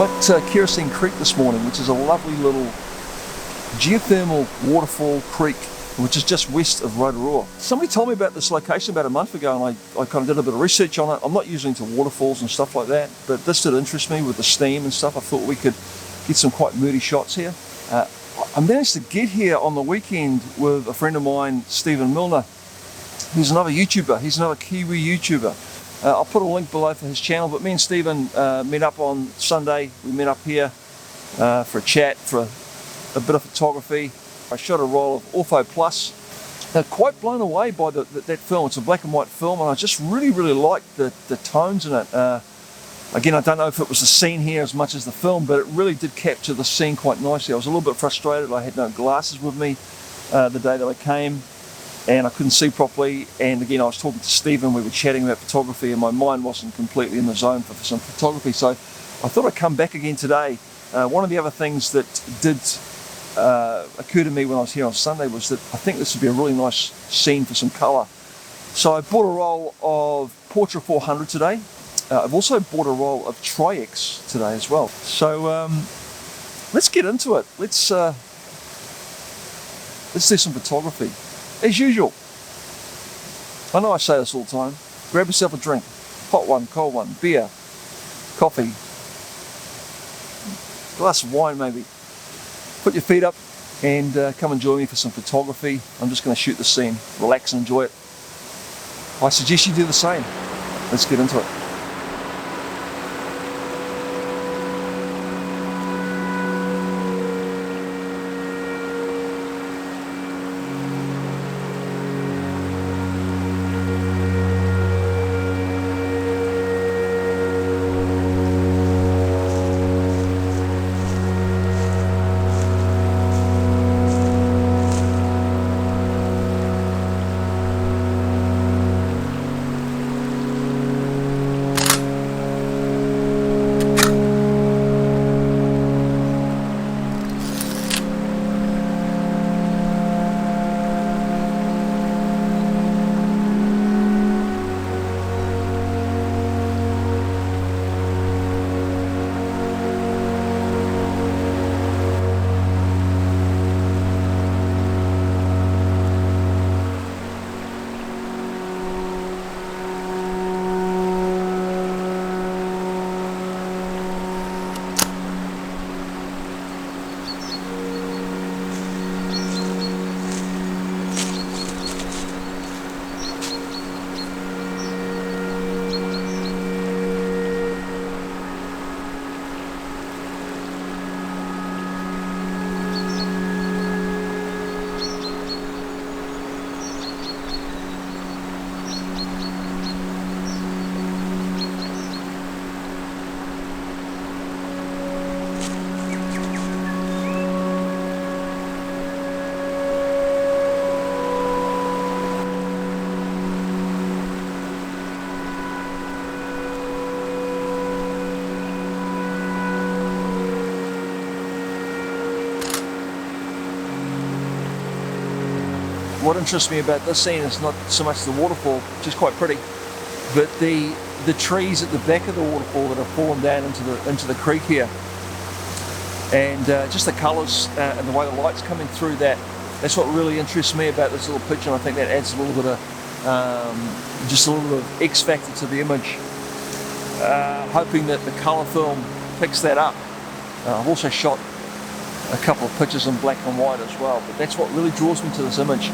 at Kerosene Creek this morning, which is a lovely little geothermal waterfall creek, which is just west of Rotorua. Somebody told me about this location about a month ago, and I kind of did a bit of research on it. I'm not usually into waterfalls and stuff like that, but this did interest me with the steam and stuff. I thought we could get some quite moody shots here. I managed to get here on the weekend with a friend of mine, Stephen Milner, who's another YouTuber. He's another Kiwi YouTuber. I'll put a link below for his channel, but me and Stephen met up on Sunday. We met up here for a chat, for a bit of photography. I shot a roll of Ortho Plus. Quite blown away by that film. It's a black and white film, and I just really liked the tones in it. Again, I don't know if it was the scene here as much as the film, but it really did capture the scene quite nicely. I was a little bit frustrated. I had no glasses with me the day that I came, and I couldn't see properly. And again, I was talking to Stephen, we were chatting about photography, and my mind wasn't completely in the zone for some photography. So I thought I'd come back again today. One of the other things that did occur to me when I was here on Sunday was that I think this would be a really nice scene for some colour. So I bought a roll of Portra 400 today. I've also bought a roll of Tri-X today as well. So let's get into it. Let's do some photography. As usual, I know I say this all the time, grab yourself a drink, hot one, cold one, beer, coffee, glass of wine maybe. Put your feet up and come and join me for some photography. I'm just going to shoot the scene, relax and enjoy it. I suggest you do the same. Let's get into it. What interests me about this scene is not so much the waterfall, which is quite pretty, but the trees at the back of the waterfall that have fallen down into the creek here, and just the colours and the way the light's coming through that. That's what really interests me about this little picture, and I think that adds a little bit of just a little bit of X factor to the image. Hoping that the colour film picks that up. I've also shot a couple of pictures in black and white as well, but that's what really draws me to this image.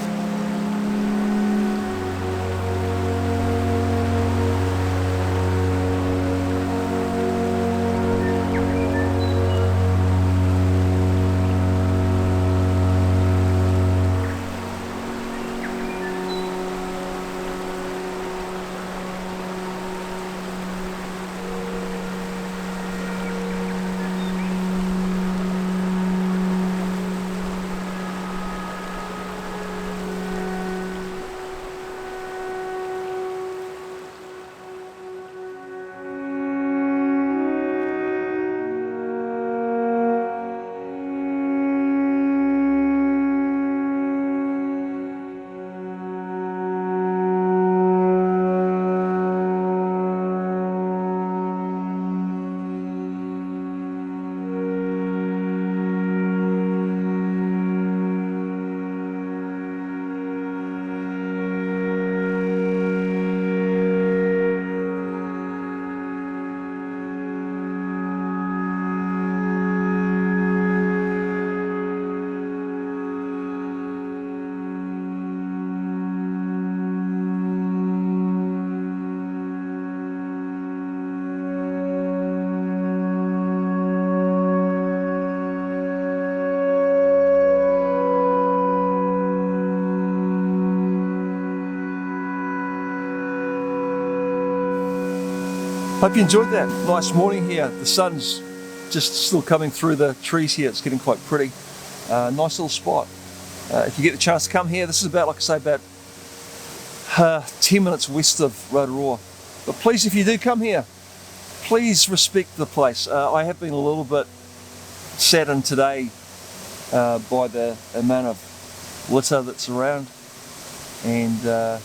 Hope you enjoyed that. Nice morning here. The sun's just still coming through the trees here. It's getting quite pretty. Nice little spot. If you get the chance to come here, this is about, like I say, about 10 minutes west of Rotorua. But please, if you do come here, please respect the place. I have been a little bit saddened today by the amount of litter that's around, and I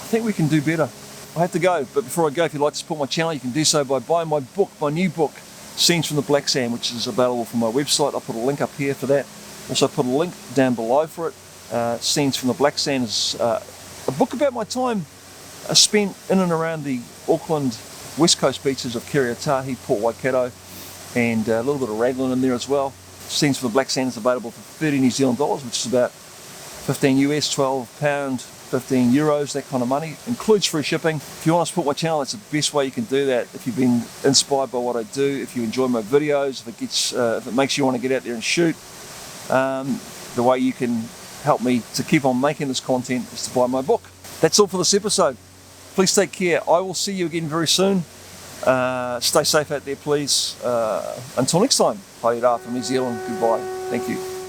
think we can do better. I have to go, but before I go, if you'd like to support my channel, you can do so by buying my book, my new book, Scenes from the Black Sand, which is available from my website. I'll put a link up here for that. Also put a link down below for it. Scenes from the Black Sand is a book about my time spent in and around the Auckland west coast beaches of Kerosene, Port Waikato, and a little bit of Raglan in there as well. Scenes from the Black Sand is available for 30 New Zealand dollars, which is about 15 US, 12 pound, 15 euros, that kind of money. Includes free shipping. If you want to support my channel, that's the best way you can do that. If you've been inspired by what I do, if you enjoy my videos, if it makes you want to get out there and shoot, the way you can help me to keep on making this content is to buy my book. That's all for this episode. Please take care. I will see you again very soon. Stay safe out there, please. Until next time, haere rā from New Zealand. Goodbye. Thank you.